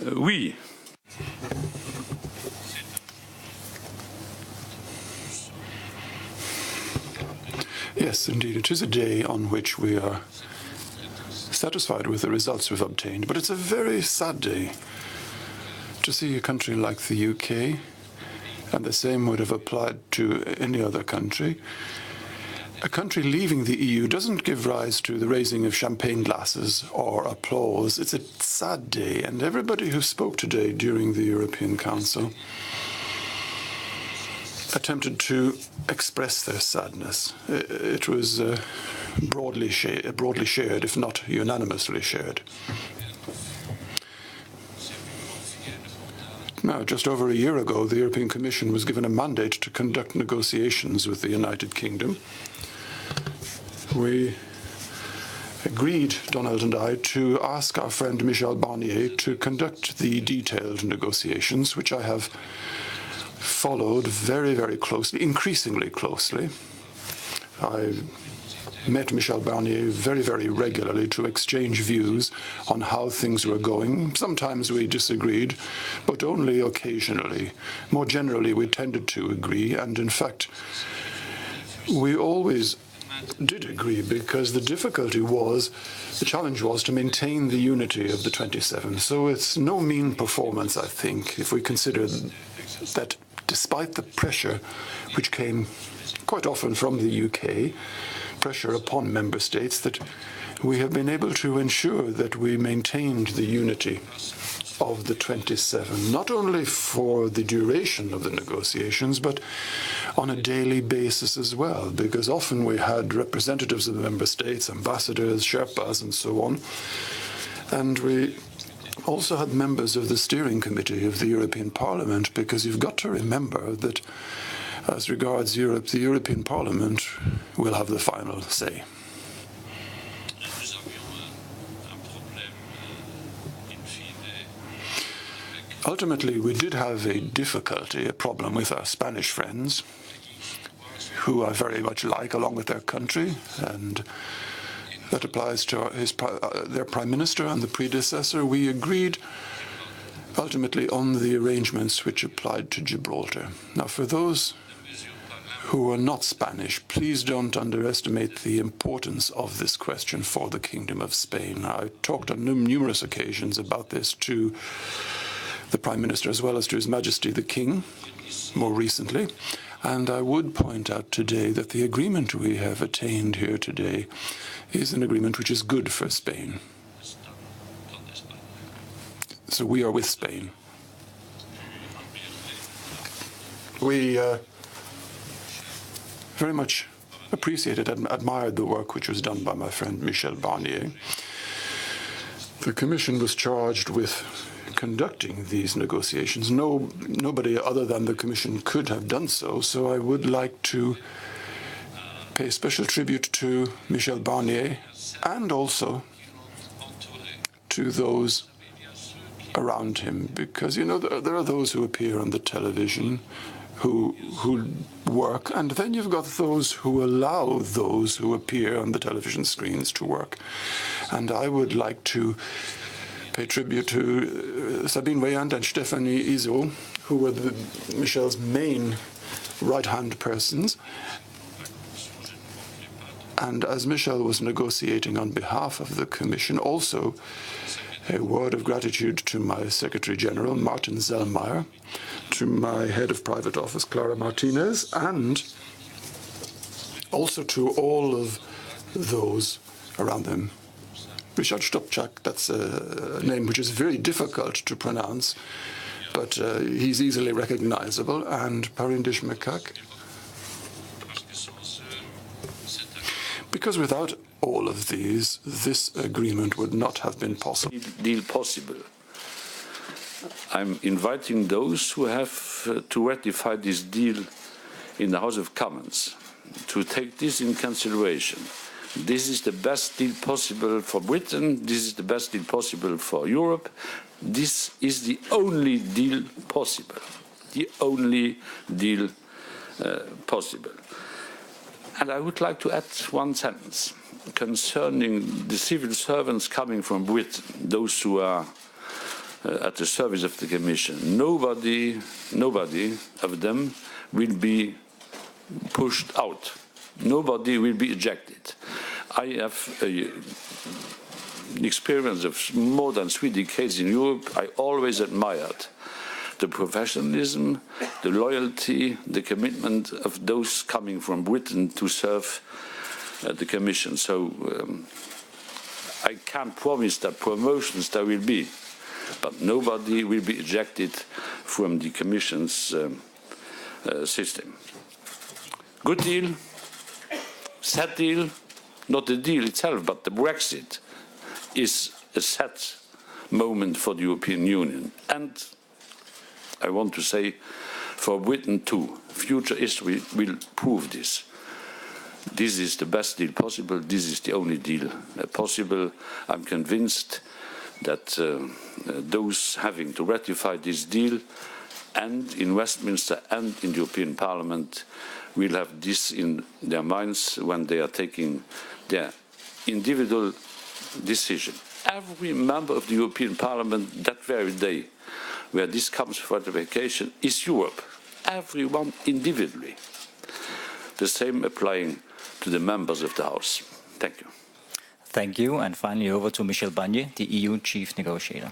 Oui. Yes, indeed, it is a day on which we are satisfied with the results we've obtained, but it's a very sad day to see a country like the UK, and the same would have applied to any other country. A country leaving the EU doesn't give rise to the raising of champagne glasses or applause. It's a sad day, and everybody who spoke today during the European Council attempted to express their sadness. It was broadly shared, if not unanimously shared. Now, just over a year ago, the European Commission was given a mandate to conduct negotiations with the United Kingdom. We agreed, Donald and I, to ask our friend Michel Barnier to conduct the detailed negotiations, which I have followed very, very closely, increasingly closely. I met Michel Barnier very, very regularly to exchange views on how things were going. Sometimes we disagreed, but only occasionally. More generally, we tended to agree, and in fact, we always did agree, because the challenge was to maintain the unity of the 27. So it's no mean performance, I think, if we consider that despite the pressure which came quite often from the UK, pressure upon member states, that we have been able to ensure that we maintained the unity of the 27, not only for the duration of the negotiations, but on a daily basis as well, because often we had representatives of the member states, ambassadors, Sherpas, and so on, and we also had members of the steering committee of the European Parliament, because you've got to remember that as regards Europe, the European Parliament will have the final say. Ultimately, we did have a problem with our Spanish friends, who I very much like, along with their country, and that applies to their Prime Minister and the predecessor. We agreed ultimately on the arrangements which applied to Gibraltar. Now, for those who are not Spanish, please don't underestimate the importance of this question for the Kingdom of Spain. I talked on numerous occasions about this to the Prime Minister, as well as to His Majesty the King, more recently. And I would point out today that the agreement we have attained here today is an agreement which is good for Spain. So we are with Spain. We very much appreciated and admired the work which was done by my friend Michel Barnier. The Commission was charged with conducting these negotiations. Nobody other than the Commission could have done so, so I would like to pay special tribute to Michel Barnier and also to those around him, because, you know, there are those who appear on the television who work, and then you've got those who allow those who appear on the television screens to work. And I would like to pay tribute to Sabine Weyand and Stephanie Iso, who were Michel's main right-hand persons. And as Michel was negotiating on behalf of the Commission, also a word of gratitude to my Secretary General, Martin Zellmeyer, to my Head of Private Office, Clara Martinez, and also to all of those around them. Richard Stopchak, that's a name which is very difficult to pronounce, but he's easily recognizable, and Parindish Mekak. Because without all of these, this agreement would not have been possible. Deal possible. I'm inviting those who have to ratify this deal in the House of Commons to take this in consideration. This is the best deal possible for Britain. This is the best deal possible for Europe. This is the only deal possible. The only deal possible. And I would like to add one sentence concerning the civil servants coming from Britain, those who are at the service of the Commission. Nobody of them will be pushed out. Nobody will be ejected. I have experience of more than 3 decades in Europe. I always admired the professionalism, the loyalty, the commitment of those coming from Britain to serve the Commission. So I can't promise that promotions there will be, but nobody will be ejected from the Commission's system. Good deal, sad deal, not the deal itself, but the Brexit is a sad moment for the European Union. And I want to say for Britain too. Future history will prove this. This is the best deal possible. This is the only deal possible. I'm convinced that those having to ratify this deal and in Westminster and in the European Parliament will have this in their minds when they are taking their individual decision. Every member of the European Parliament that very day where this comes for ratification is Europe. Everyone individually. The same applying to the members of the House. Thank you. Thank you. And finally over to Michel Barnier, the EU Chief Negotiator.